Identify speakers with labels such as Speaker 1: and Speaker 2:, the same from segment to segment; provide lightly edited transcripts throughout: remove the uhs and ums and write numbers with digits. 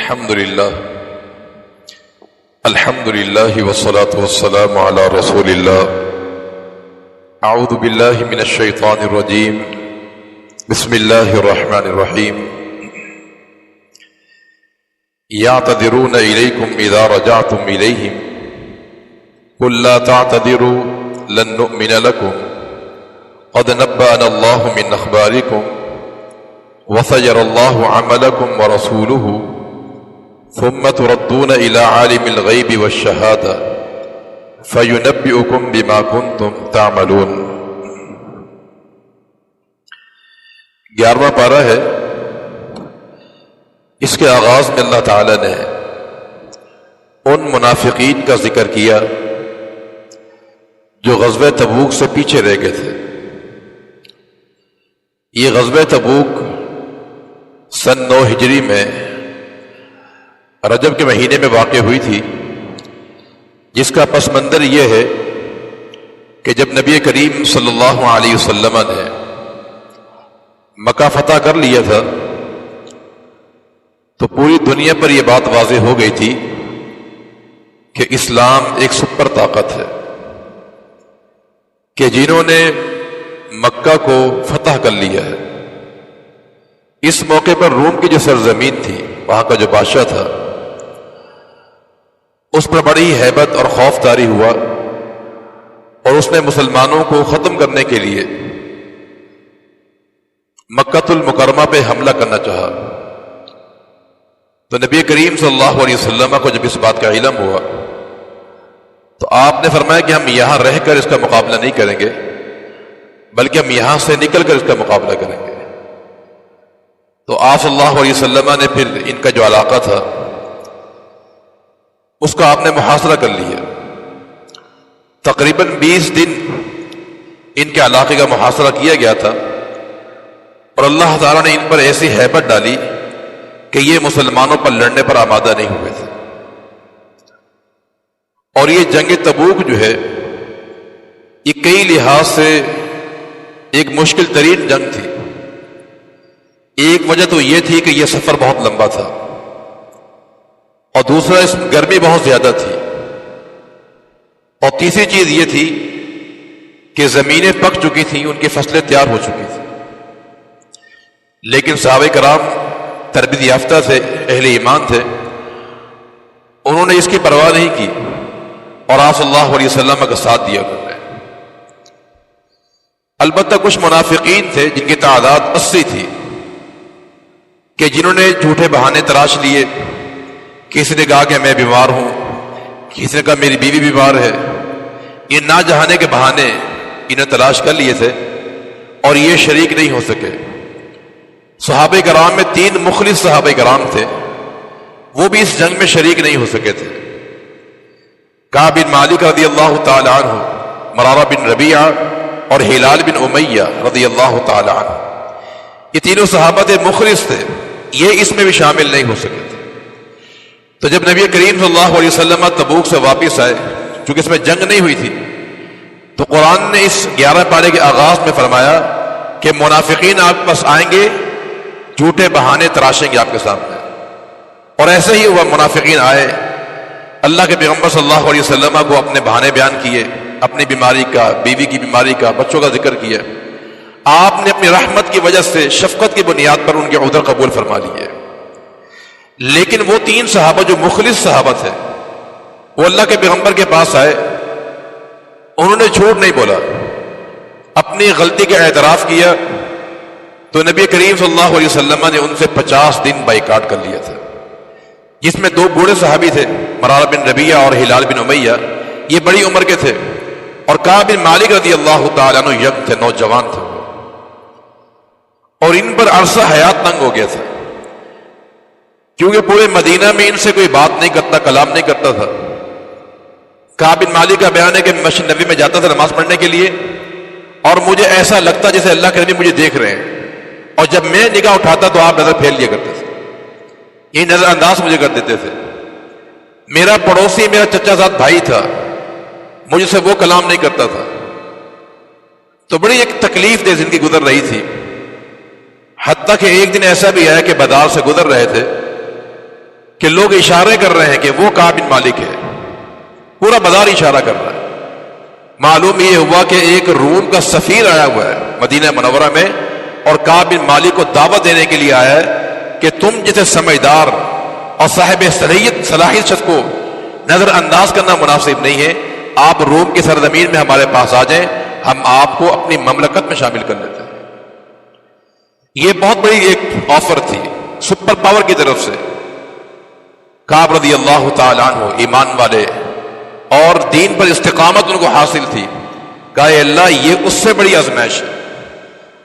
Speaker 1: الحمد لله والصلاة والسلام على رسول الله اعوذ بالله من الشيطان الرجيم بسم الله الرحمن الرحيم يعتذرون إليكم إذا رجعتم إليهم قل لا تعتذروا لن نؤمن لكم قد نبأنا الله من أخباركم وسيرى الله عملكم ورسوله ثم تردون إلى عالم الغيب والشهادة فينبئكم بما كنتم تعملون۔ 11واں پارہ ہے۔ اس کے آغاز میں اللہ تعالی نے ان منافقین کا ذکر کیا جو غزوہ تبوک سے پیچھے رہ گئے تھے۔ یہ غزوہ تبوک سن 9 ہجری میں رجب کے مہینے میں واقع ہوئی تھی، جس کا پس منظر یہ ہے کہ جب نبی کریم صلی اللہ علیہ وسلم نے مکہ فتح کر لیا تھا تو پوری دنیا پر یہ بات واضح ہو گئی تھی کہ اسلام ایک سپر طاقت ہے، کہ جنہوں نے مکہ کو فتح کر لیا ہے۔ اس موقع پر روم کی جو سرزمین تھی، وہاں کا جو بادشاہ تھا، اس پر بڑی ہیبت اور خوف طاری ہوا اور اس نے مسلمانوں کو ختم کرنے کے لیے مکۃ المکرمہ پہ حملہ کرنا چاہا۔ تو نبی کریم صلی اللہ علیہ وسلم کو جب اس بات کا علم ہوا تو آپ نے فرمایا کہ ہم یہاں رہ کر اس کا مقابلہ نہیں کریں گے، بلکہ ہم یہاں سے نکل کر اس کا مقابلہ کریں گے۔ تو آپ صلی اللہ علیہ وسلم نے پھر ان کا جو علاقہ تھا اس کا آپ نے محاصرہ کر لیا۔ تقریباً 20 دن ان کے علاقے کا محاصرہ کیا گیا تھا اور اللہ تعالیٰ نے ان پر ایسی ہیبت ڈالی کہ یہ مسلمانوں پر لڑنے پر آمادہ نہیں ہوئے تھے۔ اور یہ جنگ تبوک جو ہے یہ کئی لحاظ سے ایک مشکل ترین جنگ تھی۔ ایک وجہ تو یہ تھی کہ یہ سفر بہت لمبا تھا، اور دوسرا اس میں گرمی بہت زیادہ تھی، اور تیسری چیز یہ تھی کہ زمینیں پک چکی تھیں، ان کی فصلیں تیار ہو چکی تھیں۔ لیکن صحابہ کرام تربیت یافتہ تھے، اہل ایمان تھے، انہوں نے اس کی پرواہ نہیں کی اور آپ صلی اللہ علیہ وسلم کا ساتھ دیا انہوں نے۔ البتہ کچھ منافقین تھے جن کی تعداد 80 تھی، کہ جنہوں نے جھوٹے بہانے تراش لیے۔ کسی نے کہا کہ میں بیمار ہوں، کسی نے کہا میری بیوی بیمار ہے۔ یہ نہ جہانے کے بہانے انہیں تلاش کر لیے تھے اور یہ شریک نہیں ہو سکے۔ صحابہ کرام میں 3 مخلص صحابہ کرام تھے، وہ بھی اس جنگ میں شریک نہیں ہو سکے تھے۔ کعب بن مالک رضی اللہ تعالی عنہ، مرارہ بن ربیعہ اور ہلال بن امیہ رضی اللہ تعالی عنہ، یہ تینوں صحابہ تھے، مخلص تھے، یہ اس میں بھی شامل نہیں ہو سکے تھے۔ تو جب نبی کریم صلی اللہ علیہ وسلم تبوک سے واپس آئے، چونکہ اس میں جنگ نہیں ہوئی تھی، تو قرآن نے اس 11 پارے کے آغاز میں فرمایا کہ منافقین آپ کے پاس آئیں گے، جھوٹے بہانے تراشیں گے آپ کے سامنے۔ اور ایسے ہی وہ منافقین آئے، اللہ کے پیغمبر صلی اللہ علیہ وسلم کو اپنے بہانے بیان کیے، اپنی بیماری کا، بیوی کی بیماری کا، بچوں کا ذکر کیا۔ آپ نے اپنی رحمت کی وجہ سے، شفقت کی بنیاد پر ان کے عذر قبول فرما لیے۔ لیکن وہ 3 صحابہ جو مخلص صحابہ تھے، وہ اللہ کے پیغمبر کے پاس آئے، انہوں نے جھوٹ نہیں بولا، اپنی غلطی کا اعتراف کیا۔ تو نبی کریم صلی اللہ علیہ وسلم نے ان سے 50 دن بائیکاٹ کر لیا تھا، جس میں 2 بوڑھے صحابی تھے، مرارہ بن ربیعہ اور ہلال بن امیہ، یہ بڑی عمر کے تھے، اور کعب بن مالک رضی اللہ تعالیٰ عنہ ینگ تھے، نوجوان تھے، اور ان پر عرصہ حیات تنگ ہو گیا تھا، کیونکہ پورے مدینہ میں ان سے کوئی بات نہیں کرتا، کلام نہیں کرتا تھا۔ کعب بن مالک کا بیان ہے کہ مسجد نبی میں جاتا تھا نماز پڑھنے کے لیے، اور مجھے ایسا لگتا جیسے اللہ کے نبی مجھے دیکھ رہے ہیں، اور جب میں نگاہ اٹھاتا تو آپ نظر پھیر لیا کرتے تھے، یہ نظر انداز مجھے کر دیتے تھے۔ میرا پڑوسی میرا چچا زاد بھائی تھا، مجھ سے وہ کلام نہیں کرتا تھا۔ تو بڑی ایک تکلیف دہ زندگی گزر رہی تھی، حتیٰ کہ ایک دن ایسا بھی آیا کہ بازار سے گزر رہے تھے کہ لوگ اشارے کر رہے ہیں کہ وہ کعب بن مالک ہے، پورا بازار اشارہ کر رہا ہے۔ معلوم یہ ہوا کہ ایک روم کا سفیر آیا ہوا ہے مدینہ منورہ میں، اور کعب بن مالک کو دعوت دینے کے لیے آیا ہے کہ تم جیسے سمجھدار اور صاحب صلاحیت شخص کو نظر انداز کرنا مناسب نہیں ہے، آپ روم کی سرزمین میں ہمارے پاس آ جائیں، ہم آپ کو اپنی مملکت میں شامل کر لیتے ہیں۔ یہ بہت بڑی ایک آفر تھی سپر پاور کی طرف سے۔ کعب رضی اللہ تعالیٰ عنہ ایمان والے اور دین پر استقامت ان کو حاصل تھی، کہا اے اللہ یہ اس سے بڑی آزمائش ہے،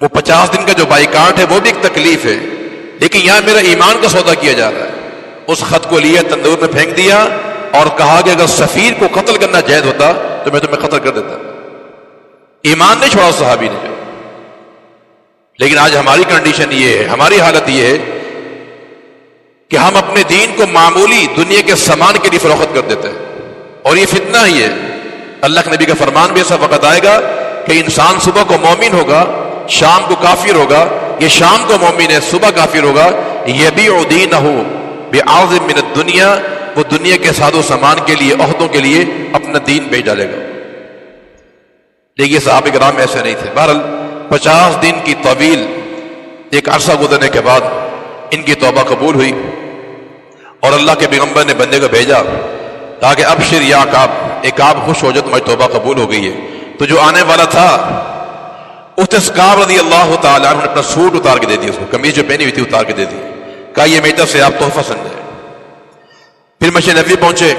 Speaker 1: وہ 50 دن کا جو بائیکاٹ ہے وہ بھی ایک تکلیف ہے، لیکن یہاں میرا ایمان کا سودا کیا جا رہا ہے۔ اس خط کو لیا، تندور میں پھینک دیا اور کہا کہ اگر سفیر کو قتل کرنا جائز ہوتا تو میں تمہیں قتل کر دیتا۔ ایمان نہیں چھوڑا صحابی نے۔ لیکن آج ہماری کنڈیشن یہ ہے، ہماری حالت یہ ہے کہ ہم اپنے دین کو معمولی دنیا کے سامان کے لیے فروخت کر دیتے ہیں، اور یہ فتنہ ہی ہے۔ اللہ کے نبی کا فرمان بھی ایسا وقت آئے گا کہ انسان صبح کو مومن ہوگا، شام کو کافر ہوگا، یہ شام کو مومن ہے، صبح کافر ہوگا۔ یبیع دینہ بعرض من الدنیا، وہ دنیا کے ساز و سامان کے لیے، عہدوں کے لیے اپنا دین بیچ ڈالے گا۔ لیکن صحابہ کرام ایسے نہیں تھے۔ بہرحال 50 دن کی طویل ایک عرصہ گزرنے کے بعد ان کی توبہ قبول ہوئی، اور اللہ کے پیغمبر نے بندے کو بھیجا تاکہ ابشر یا کعب، ایک کعب خوش ہو جائے تمہاری توبہ قبول ہو گئی ہے۔ تو جو آنے والا تھا اس کعب رضی اللہ تعالیٰ عنہ نے اپنا سوٹ اتار کے دے دیا، اس کو قمیض جو پہنی ہوئی تھی اتار کے دے دی، کہا یہ میری طرف سے آپ تحفہ سمجھیں۔ پھر مسجد نبوی پہنچے،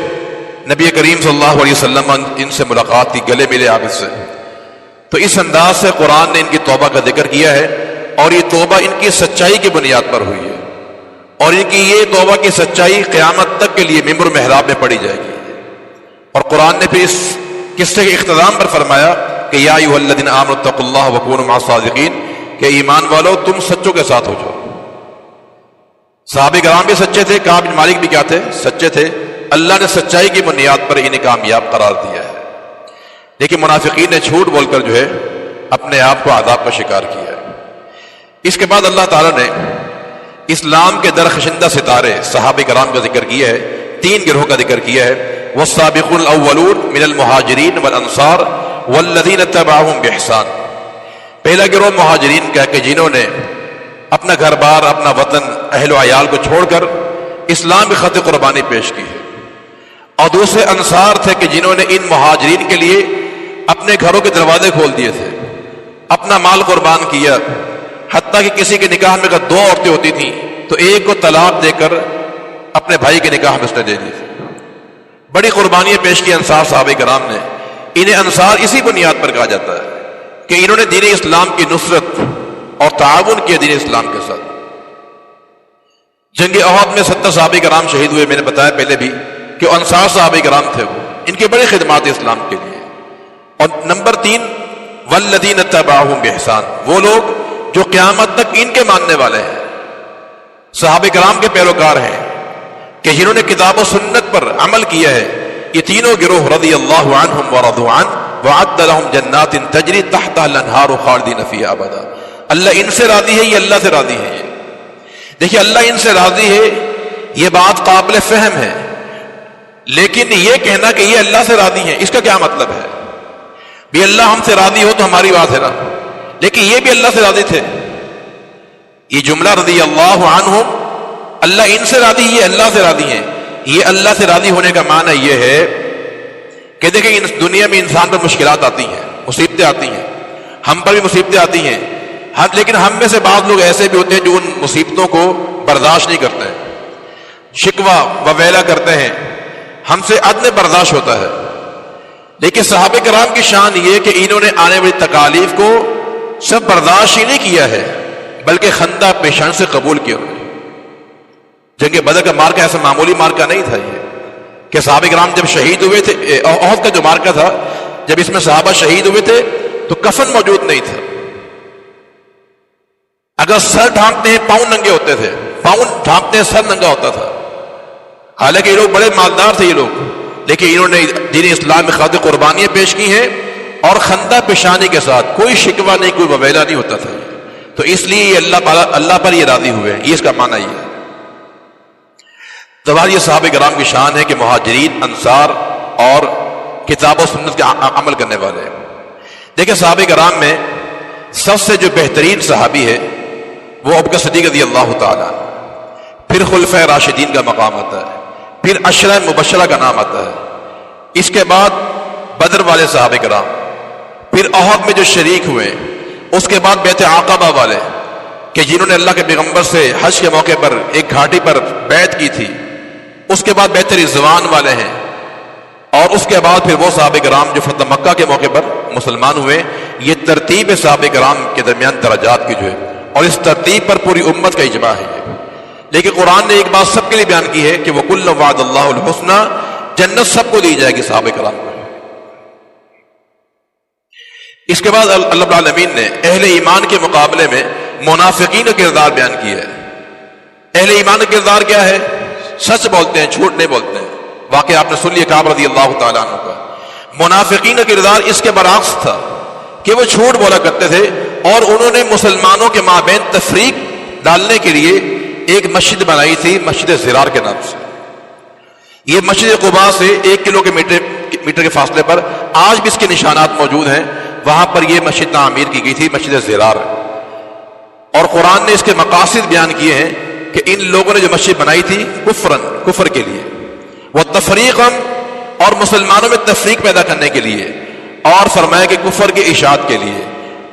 Speaker 1: نبی کریم صلی اللہ علیہ وسلم ان سے ملاقات کی، گلے ملے آپ اس سے۔ تو اس انداز سے قرآن نے ان کی توبہ کا ذکر کیا ہے، اور یہ توبہ ان کی سچائی کی بنیاد پر ہوئی ہے، اور ان کی یہ توبہ کی سچائی قیامت تک کے لیے ممبر محراب میں پڑھی جائے گی۔ اور قرآن نے پھر اس قصے کے اختتام پر فرمایا کہ یا ایھا الذین آمنوا اتقوا اللہ وکونوا مع الصادقین، کہ ایمان والو تم سچوں کے ساتھ ہو جاؤ۔ صحابہ کرام بھی سچے تھے، کعب بن مالک بھی کیا تھے؟ سچے تھے۔ اللہ نے سچائی کی بنیاد پر انہیں کامیاب قرار دیا ہے، لیکن منافقین نے جھوٹ بول کر جو ہے اپنے آپ کو عذاب کا شکار کیا ہے۔ اس کے بعد اللہ تعالیٰ نے اسلام کے درخشندہ ستارے صحابہ کرام کا ذکر کیا ہے، 3 گروہ کا ذکر کیا ہے۔ والسابقون الاولون من المہاجرین والانصار والذین اتبعوہم بإحسان۔ پہلا گروہ مہاجرین کا کہ جنہوں نے اپنا گھر بار، اپنا وطن، اہل و عیال کو چھوڑ کر اسلام کی خاطر قربانی پیش کی ہے، اور دوسرے انصار تھے کہ جنہوں نے ان مہاجرین کے لیے اپنے گھروں کے دروازے کھول دیے تھے، اپنا مال قربان کیا، حتیٰ کہ کسی کے نکاح میں اگر 2 عورتیں ہوتی تھیں تو ایک کو طلاق دے کر اپنے بھائی کے نکاح میں اس نے دے دی تھی۔ بڑی قربانیاں پیش کی انصار صحابہ کرام نے۔ انہیں انصار اسی بنیاد پر کہا جاتا ہے کہ انہوں نے دین اسلام کی نصرت اور تعاون کیا دین اسلام کے ساتھ۔ جنگ احد میں 70 صحابہ کرام شہید ہوئے، میں نے بتایا پہلے بھی کہ انصار صحابہ کرام تھے، وہ ان کی بڑی خدمات اسلام کے لیے۔ اور نمبر 3 والذین اتبعوہم بإحسان، وہ لوگ جو قیامت تک ان کے ماننے والے ہیں، صحابہ کرام کے پیروکار ہیں، کہ جنہوں نے کتاب و سنت پر عمل کیا ہے۔ یہ تینوں گروہ رضی اللہ عنہم ورضوا عنہ وعد لهم جنات تجری تحتها الانہار خالدین فیہا ابدا۔ اللہ ان سے راضی ہے، یہ اللہ سے راضی ہے۔ دیکھیے اللہ ان سے راضی ہے، یہ بات قابل فہم ہے، لیکن یہ کہنا کہ یہ اللہ سے راضی ہیں، اس کا کیا مطلب ہے؟ بھی اللہ ہم سے راضی ہو تو ہماری بات ہے نا، لیکن یہ بھی اللہ سے راضی تھے۔ یہ جملہ رضی اللہ عنہم، اللہ ان سے راضی، یہ اللہ سے راضی ہیں۔ یہ اللہ سے راضی ہونے کا معنی یہ ہے کہ دیکھیں اس دنیا میں انسان پر مشکلات آتی ہیں، مصیبتیں آتی ہیں، ہم پر بھی مصیبتیں آتی ہیں، لیکن ہم میں سے بعض لوگ ایسے بھی ہوتے ہیں جو ان مصیبتوں کو برداشت نہیں کرتے ہیں، شکوہ وویلا کرتے ہیں، ہم سے عدم برداشت ہوتا ہے۔ لیکن صحابہ کرام کی شان یہ کہ انہوں نے آنے والی تکالیف کو سب برداشت ہی نہیں کیا ہے، بلکہ خندہ پیشان سے قبول کیا۔ جنگ بدر کا مارکہ ایسا معمولی مارکہ نہیں تھا، یہ کہ صحابہ کرام جب شہید ہوئے تھے، احد کا جو مارکہ تھا جب اس میں صحابہ شہید ہوئے تھے تو کفن موجود نہیں تھا، اگر سر ڈھانپتے ہیں پاؤں ننگے ہوتے تھے، پاؤں ڈھانپتے ہیں سر ننگا ہوتا تھا۔ حالانکہ یہ لوگ بڑے مالدار تھے یہ لوگ، لیکن انہوں نے دین اسلام میں خاطر قربانیاں پیش کی ہیں، اور خندہ پیشانی کے ساتھ، کوئی شکوہ نہیں، کوئی وویلا نہیں ہوتا تھا۔ تو اس لیے یہ اللہ پر یہ راضی ہوئے ہیں، یہ اس کا معنی یہ ہے۔ تو یہ صحابہ کرام کی شان ہے کہ مہاجرین، انصار اور کتاب و سنت کے عمل کرنے والے ہیں۔ دیکھیں صحابہ کرام میں سب سے جو بہترین صحابی ہے وہ ابوبکر صدیق رضی اللہ تعالیٰ، پھر خلفائے راشدین کا مقام آتا ہے، پھر عشرہ مبشرہ کا نام آتا ہے، اس کے بعد بدر والے صحابہ کرام، پھر احد میں جو شریک ہوئے، اس کے بعد بیعت عقبہ والے کہ جنہوں نے اللہ کے پیغمبر سے حج کے موقع پر ایک گھاٹی پر بیعت کی تھی، اس کے بعد بیعت رضوان والے ہیں، اور اس کے بعد پھر وہ صحابہ کرام جو فتح مکہ کے موقع پر مسلمان ہوئے۔ یہ ترتیب صحابہ کرام کے درمیان درجات کی جو ہے، اور اس ترتیب پر پوری امت کا اجماع ہے۔ لیکن قرآن نے ایک بات سب کے لیے بیان کی ہے کہ وَكُلًّا وَعَدَ اللَّهُ الْحُسْنَى، جنت سب کو دی جائے گی صحابہ کرام کو۔ اس کے بعد اللہ رب العالمین نے اہل ایمان کے مقابلے میں منافقین کا کردار بیان کیا ہے۔ اہل ایمان کا کردار کیا ہے؟ سچ بولتے ہیں، جھوٹ نہیں بولتے ہیں۔ واقعہ آپ نے سن لیا کعب رضی اللہ تعالیٰ عنہ کا۔ منافقین کا کردار اس کے برعکس تھا کہ وہ جھوٹ بولا کرتے تھے، اور انہوں نے مسلمانوں کے مابین تفریق ڈالنے کے لیے ایک مسجد بنائی تھی، مسجد زرار کے نام سے۔ یہ مسجد قباء سے 1 کلومیٹر کے فاصلے پر آج بھی اس کے نشانات موجود ہیں، وہاں پر یہ مسجد تعمیر کی گئی تھی، مسجد زرار۔ اور قرآن نے اس کے مقاصد بیان کیے ہیں کہ ان لوگوں نے جو مسجد بنائی تھی کفر کے لیے، وہ تفریقاً، اور مسلمانوں میں تفریق پیدا کرنے کے لیے، اور فرمایا کہ کفر کے اشاعت کے لیے۔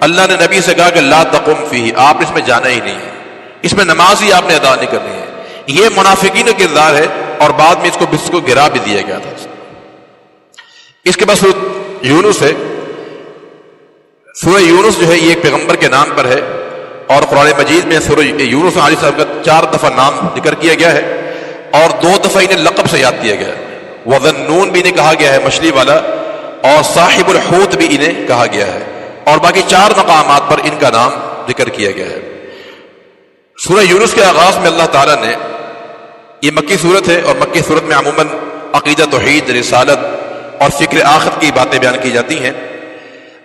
Speaker 1: اللہ نے نبی سے کہا کہ لا تقم فیہ، آپ اس میں جانا ہی نہیں ہے، اس میں نماز ہی آپ نے ادا نہیں کرنی ہے۔ یہ منافقین کا کردار ہے، اور بعد میں اس کو گرا بھی دیا گیا تھا۔ اس کے بعد سورۃ یونس ہے۔ سورہ یونس جو ہے یہ ایک پیغمبر کے نام پر ہے، اور قرآن مجید میں سورہ یونس علیہ السلام کا 4 دفعہ نام ذکر کیا گیا ہے، اور 2 دفعہ انہیں لقب سے یاد کیا گیا ہے۔ وَذَنُّونَ بھی انہیں کہا گیا ہے، مچھلی والا، اور صاحب الحوت بھی انہیں کہا گیا ہے، اور باقی 4 مقامات پر ان کا نام ذکر کیا گیا ہے۔ سورہ یونس کے آغاز میں اللہ تعالیٰ نے، یہ مکی صورت ہے، اور مکی صورت میں عموماً عقیدہ توحید، رسالت اور فکر آخرت کی باتیں بیان کی جاتی ہیں۔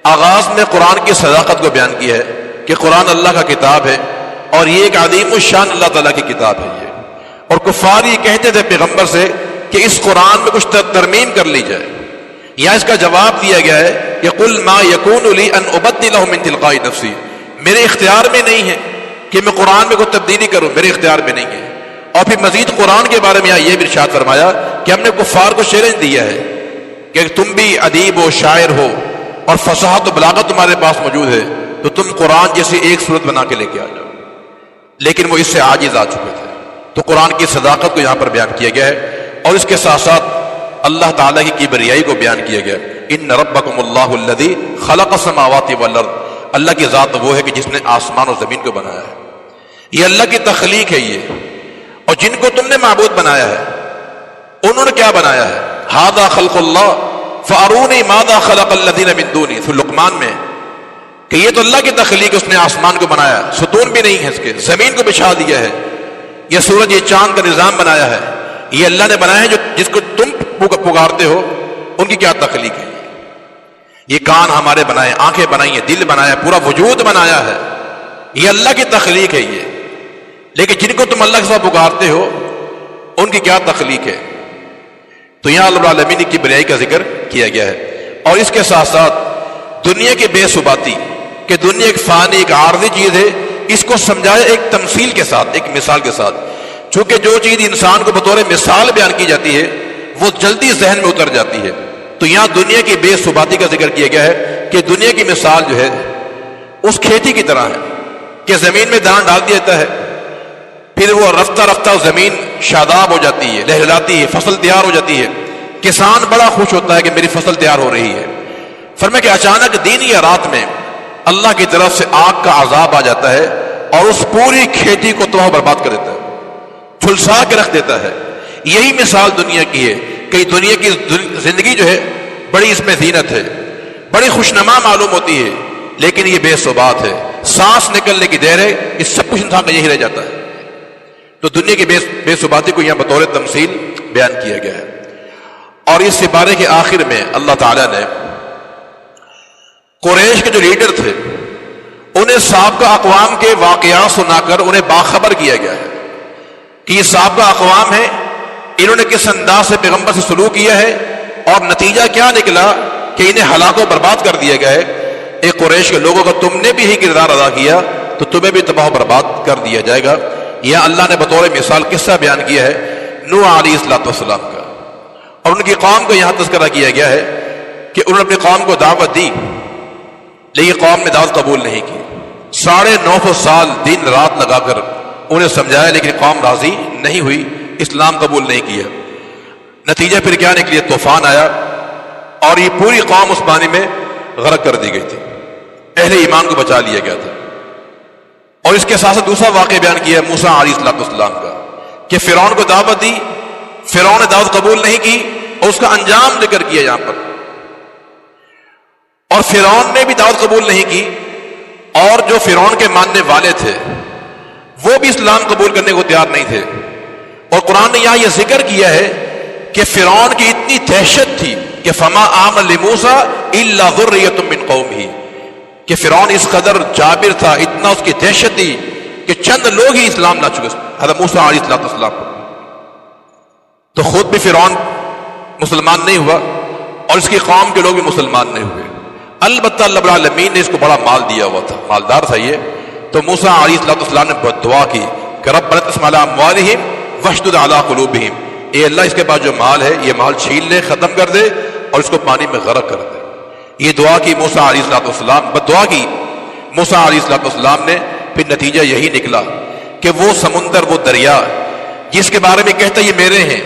Speaker 1: آغاز میں قرآن کی صداقت کو بیان کیا ہے کہ قرآن اللہ کا کتاب ہے، اور یہ ایک عظیم الشان اللہ تعالیٰ کی کتاب ہے یہ۔ اور کفار یہ کہتے تھے پیغمبر سے کہ اس قرآن میں کچھ ترمیم کر لی جائے، یا اس کا جواب دیا گیا ہے کہ قُلْ مَا يَكُونُ لِي أَنْ أُبَدِّلَهُ مِنْ تِلْقَاءِ نَفْسِي، میرے اختیار میں نہیں ہے کہ میں قرآن میں کوئی تبدیلی کروں، میرے اختیار میں نہیں ہے۔ اور پھر مزید قرآن کے بارے میں یہ بھی ارشاد فرمایا کہ ہم نے کفار کو چیلنج دیا ہے کہ تم بھی ادیب ہو، شاعر ہو، اور فصاحت و بلاغت تمہارے پاس موجود ہے، تو تم قرآن جیسی ایک صورت بنا کے لے کے آ جاؤ۔ لیکن وہ اس سے عاجز آ چکے تھے۔ تو قرآن کی صداقت کو یہاں پر بیان کیا گیا ہے، اور اس کے ساتھ ساتھ اللہ تعالیٰ کی کبریائی کو بیان کیا گیا۔ ان ربکم اللہ الذی خلق السماوات والارض، اللہ کی ذات وہ ہے کہ جس نے آسمان اور زمین کو بنایا ہے۔ یہ اللہ کی تخلیق ہے یہ، اور جن کو تم نے معبود بنایا ہے انہوں نے کیا بنایا ہے؟ ھذا خلق اللہ فارونی ماذا خلق الذین من دونی، سورۃ لقمان میں، کہ یہ تو اللہ کی تخلیق ہے، اس نے آسمان کو بنایا، ستون بھی نہیں ہے اس کے، زمین کو بچھا دیا ہے، یہ سورج، یہ چاند کا نظام بنایا ہے، یہ اللہ نے بنایا ہے۔ جو جس کو تم پکارتے ہو ان کی کیا تخلیق ہے؟ یہ کان ہمارے بنائے، آنکھیں بنائی ہیں، دل بنایا، پورا وجود بنایا ہے، یہ اللہ کی تخلیق ہے یہ۔ لیکن جن کو تم اللہ کے ساتھ پکارتے ہو ان کی کیا تخلیق ہے؟ تو یہاں اللہ العالمین کی کبریائی کا ذکر کیا گیا ہے، اور اس کے ساتھ ساتھ دنیا کی بے ثباتی، کہ دنیا ایک فانی، ایک عارضی چیز ہے، اس کو سمجھایا ایک تمثیل کے ساتھ، ایک مثال کے ساتھ۔ چونکہ جو چیز انسان کو بطور مثال بیان کی جاتی ہے وہ جلدی ذہن میں اتر جاتی ہے، تو یہاں دنیا کی بے ثباتی کا ذکر کیا گیا ہے کہ دنیا کی مثال جو ہے اس کھیتی کی طرح ہے کہ زمین میں دان ڈال دیا جاتا ہے، پھر وہ رفتہ رفتہ زمین شاداب ہو جاتی ہے، لہلاتی ہے، فصل تیار ہو جاتی ہے، کسان بڑا خوش ہوتا ہے کہ میری فصل تیار ہو رہی ہے۔ فرمایا کہ اچانک دن یا رات میں اللہ کی طرف سے آگ کا عذاب آ جاتا ہے، اور اس پوری کھیتی کو تباہ برباد کر دیتا ہے، جھلسا کے رکھ دیتا ہے۔ یہی مثال دنیا کی ہے کہ دنیا کی زندگی جو ہے بڑی اس میں زینت ہے، بڑی خوشنما معلوم ہوتی ہے، لیکن یہ بے ثبات ہے، سانس نکلنے کی دیر ہے، یہ سب کچھ انسان کا یہی رہ جاتا ہے۔ تو دنیا کی بے ثباتی کو یہاں بطور تمثیل بیان کیا گیا ہے۔ اور اس سپارے کے آخر میں اللہ تعالیٰ نے قریش کے جو لیڈر تھے انہیں سابقہ اقوام کے واقعات سنا کر انہیں باخبر کیا گیا ہے کہ یہ سابقہ اقوام ہیں، انہوں نے کس انداز سے پیغمبر سے سلوک کیا ہے اور نتیجہ کیا نکلا کہ انہیں ہلاک و برباد کر دیا گیا ہے. اے قریش کے لوگوں کا تم نے بھی یہی کردار ادا کیا تو تمہیں بھی تباہ و برباد کر دیا جائے گا. یہاں اللہ نے بطور مثال قصہ بیان کیا ہے نوح علیہ السلام کا، اور ان کی قوم کو یہاں تذکرہ کیا گیا ہے کہ انہوں نے اپنی قوم کو دعوت دی لیکن قوم نے دعوت قبول نہیں کی. 950 سال دن رات لگا کر انہیں سمجھایا لیکن قوم راضی نہیں ہوئی، اسلام قبول نہیں کیا. نتیجہ پھر کیا نکلی؟ طوفان آیا اور یہ پوری قوم اس پانی میں غرق کر دی گئی تھی. اہل ایمان کو بچا لیا گیا تھا. اور اس کے ساتھ دوسرا واقعہ بیان کیا ہے موسیٰ علیہ السلام کا کہ فرعون کو دعوت دی، فرعون نے دعوت قبول نہیں کی اور اس کا انجام ذکر کیا یہاں پر. اور فرعون نے بھی دعوت قبول نہیں کی اور جو فرعون کے ماننے والے تھے وہ بھی اسلام قبول کرنے کو تیار نہیں تھے. اور قرآن نے یہاں یہ ذکر کیا ہے کہ فرعون کی اتنی دہشت تھی کہ فما آمن لموسیٰ الا ذریۃ من قومہ، کہ فرعون اس قدر جابر تھا، اتنا اس کی دہشت تھی کہ چند لوگ ہی اسلام لا چکے حضرت موسیٰ علیہ السلام کو. تو خود بھی فرعون مسلمان نہیں ہوا اور اس کی قوم کے لوگ بھی مسلمان نہیں ہوئے. البتہ اللہ رب العالمین نے اس کو بڑا مال دیا ہوا تھا، مالدار تھا یہ. تو موسیٰ علیہ السلام نے بہت دعا کی کہ ربنا اطمس علی اموالہم واشدد علی قلوبہم، اے اللہ اس کے پاس جو مال ہے یہ مال چھین لے، ختم کر دے اور اس کو پانی میں غرق کر دے. یہ دعا کی موسیٰ علیہ السلام، بد دعا کی موسیٰ علیہ السلام نے. پھر نتیجہ یہی نکلا کہ وہ سمندر، وہ دریا جس کے بارے میں کہتا یہ میرے ہیں،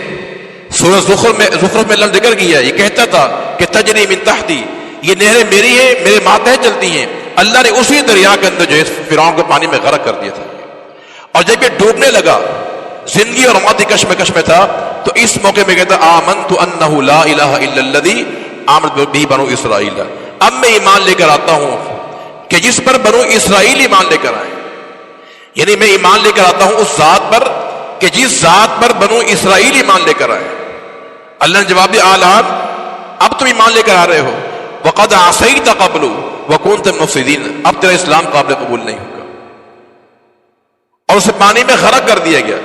Speaker 1: سورہ زخرف میں اللہ ذکر کیا، یہ کہتا تھا کہ تجری من تحتی، یہ نہریں میری ہیں، میرے ماتحت چلتی ہیں. اللہ نے اسی دریا کے اندر جو ہے فرعون کو پانی میں غرق کر دیا تھا. اور جب یہ ڈوبنے لگا، زندگی اور موت کی کشمکش میں تھا، تو اس موقع میں کہتا آمنت انہ لا الہ الا الذی آمنت بہ بنو اسرائیل، اب میں ایمان لے کر آتا ہوں کہ جس پر بنو اسرائیل ایمان لے کر آئے. یعنی میں ایمان لے کر آتا ہوں اس ذات پر کہ جس ذات پر بنو اسرائیل ایمان لے کر آئے. اللہ نے جواب دیا الان، اب تم ایمان لے کر آ رہے ہو، وقد عصیت قبل وکنت من المفسدین، اب تیرا اسلام قابل قبول نہیں ہوگا. اور اسے پانی میں غرق کر دیا گیا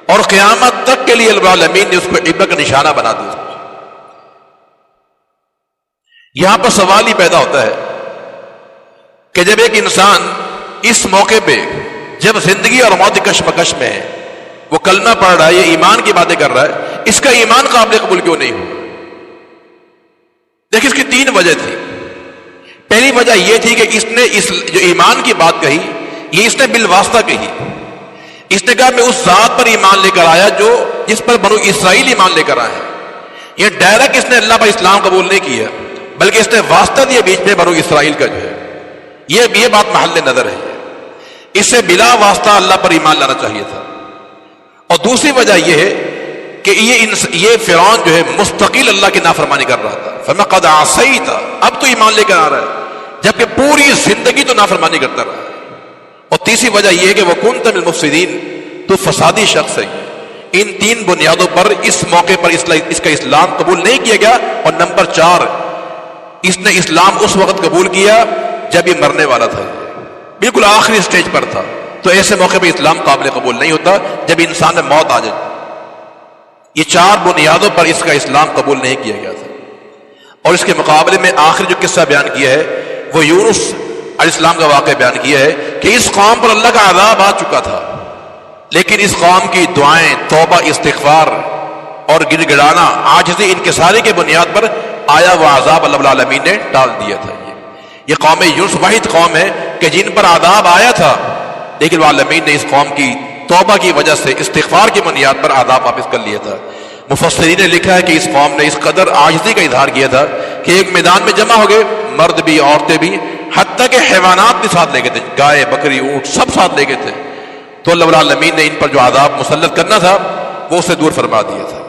Speaker 1: اور قیامت تک کے لیے رب العالمین نے اس کو عبرت کا نشانہ بنا دیا. یہاں پر سوال ہی پیدا ہوتا ہے کہ جب ایک انسان اس موقع پہ جب زندگی اور موت کی کشمکش میں ہے، وہ کلمہ پڑھ رہا ہے، یہ ایمان کی باتیں کر رہا ہے، اس کا ایمان قابل قبول کیوں نہیں ہوا؟ دیکھیں اس کی 3 وجہ تھی. پہلی وجہ یہ تھی کہ اس نے جو ایمان کی بات کہی یہ اس نے بالواسطہ کہی. اس نے کہا میں اس ذات پر ایمان لے کر آیا جو جس پر بنو اسرائیل ایمان لے کر آئے ہیں. یہ ڈائریکٹ اس نے اللہ پر اسلام قبول نہیں کیا بلکہ اس نے واسطہ دیا بیچ میں بنو اسرائیل کا جو ہے. یہ بات محل نظر ہے. اس سے بلا واسطہ اللہ پر ایمان لانا چاہیے تھا. اور دوسری وجہ یہ ہے کہ یہ فرعون جو ہے مستقل اللہ کی نافرمانی کر رہا تھا. فرمایا قد عصیت، اب تو ایمان لے کر آ رہا ہے جبکہ پوری زندگی تو نافرمانی کرتا رہا. اور تیسری وجہ یہ ہے کہ وکنت من المفسدین، تو فسادی شخص ہے. ان 3 بنیادوں پر اس موقع پر اس کا اسلام قبول نہیں کیا گیا. اور نمبر 4، اس نے اسلام اس وقت قبول کیا جب یہ مرنے والا تھا، بالکل آخری سٹیج پر تھا. تو ایسے موقع پہ اسلام قابل قبول نہیں ہوتا جب انسان میں موت آ جائے. یہ 4 بنیادوں پر اس کا اسلام قبول نہیں کیا گیا تھا. اور اس کے مقابلے میں آخر جو قصہ بیان کیا ہے وہ یونس علیہ السلام کا واقعہ بیان کیا ہے کہ اس قوم پر اللہ کا عذاب آ چکا تھا لیکن اس قوم کی دعائیں، توبہ، استغفار اور گڑ گڑانا، عاجزی، انکساری کے بنیاد پر آیا وہ عذاب اللہ العالمین نے ٹال دیا تھا. یہ قوم یونس واحد قوم ہے کہ جن پر عذاب آیا تھا لیکن العالمین نے اس قوم کی توبہ کی وجہ سے استغفار کی بنیاد پر عذاب واپس کر لیا تھا. مفسرین نے لکھا ہے کہ اس قوم نے اس قدر عاجزی کا اظہار کیا تھا کہ ایک میدان میں جمع ہو گئے، مرد بھی، عورتیں بھی، حتیٰ کہ حیوانات بھی ساتھ لے گئے تھے، گائے، بکری، اونٹ سب ساتھ لے گئے تھے. تو اللہ العالمین نے ان پر جو عذاب مسلط کرنا تھا وہ اسے دور فرما دیا تھا.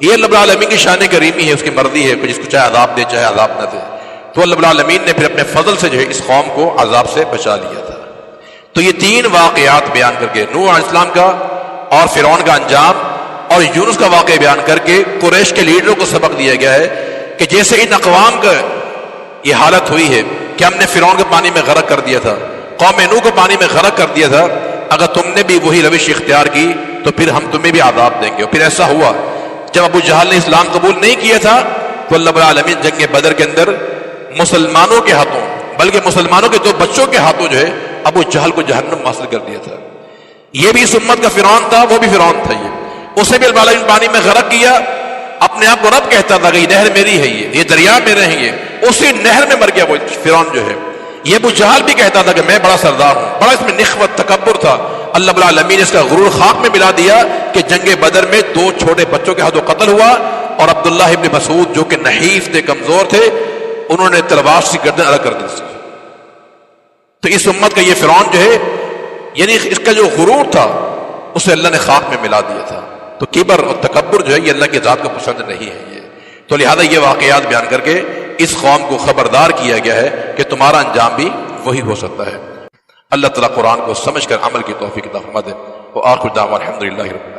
Speaker 1: یہ اللہ العالمین کی شان کریمی ہے، اس کی مرضی ہے کہ جس کو چاہے عذاب دے چاہے عذاب نہ دے. تو اللہ العالمین نے پھر اپنے فضل سے جو ہے اس قوم کو عذاب سے بچا لیا تھا. تو یہ 3 واقعات بیان کر کے نوح علیہ السلام کا اور فرعون کا انجام اور یونس کا واقعہ بیان کر کے قریش کے لیڈروں کو سبق دیا گیا ہے کہ جیسے ان اقوام کا یہ حالت ہوئی ہے کہ ہم نے فرعون کو پانی میں غرق کر دیا تھا، قوم نوح کو پانی میں غرق کر دیا تھا، اگر تم نے بھی وہی روش اختیار کی تو پھر ہم تمہیں بھی عذاب دیں گے. اور پھر ایسا ہوا جب ابو جہل نے اسلام قبول نہیں کیا تھا تو اللہ رب العالمین جنگ بدر کے اندر مسلمانوں کے ہاتھوں بلکہ مسلمانوں کے 2 بچوں کے ہاتھوں جو ہے ابو جہل کو جہنم حاصل کر دیا تھا. یہ بھی اس امت کا فرعون تھا, وہ بھی فرعون تھا. اسے بھی اللہ العالمین پانی میں غرق کیا, اپنے آپ کو رب کہتا تھا کہ یہ نہر میری ہے, یہ دریا میرے ہیں, یہ اسی نہر میں مر گیا وہ فرعون جو ہے. یہ ابو جہل بھی کہتا تھا کہ میں بڑا سردار ہوں, بڑا اس میں نخوت تکبر تھا. اللہ رب العالمین نے اس کا غرور خاک میں ملا دیا کہ جنگ بدر میں 2 چھوٹے بچوں کے ہاتھوں قتل ہوا, اور عبداللہ ابن مسعود جو کہ نحیف تھے, کمزور تھے, انہوں نے تلوار سے گردن الگ کر دی. تو اس امت کا یہ فرعون جو ہے, یعنی اس کا جو غرور تھا اسے اللہ نے خاک میں ملا دیا تھا. تو کبر اور تکبر جو ہے یہ اللہ کی ذات کو پسند نہیں ہے. تو لہذا یہ واقعات بیان کر کے اس قوم کو خبردار کیا گیا ہے کہ تمہارا انجام بھی وہی ہو سکتا ہے. اللہ تعالیٰ قرآن کو سمجھ کر عمل کی توفیق عطا فرما دے. وآخر دعوانا الحمدللہ رب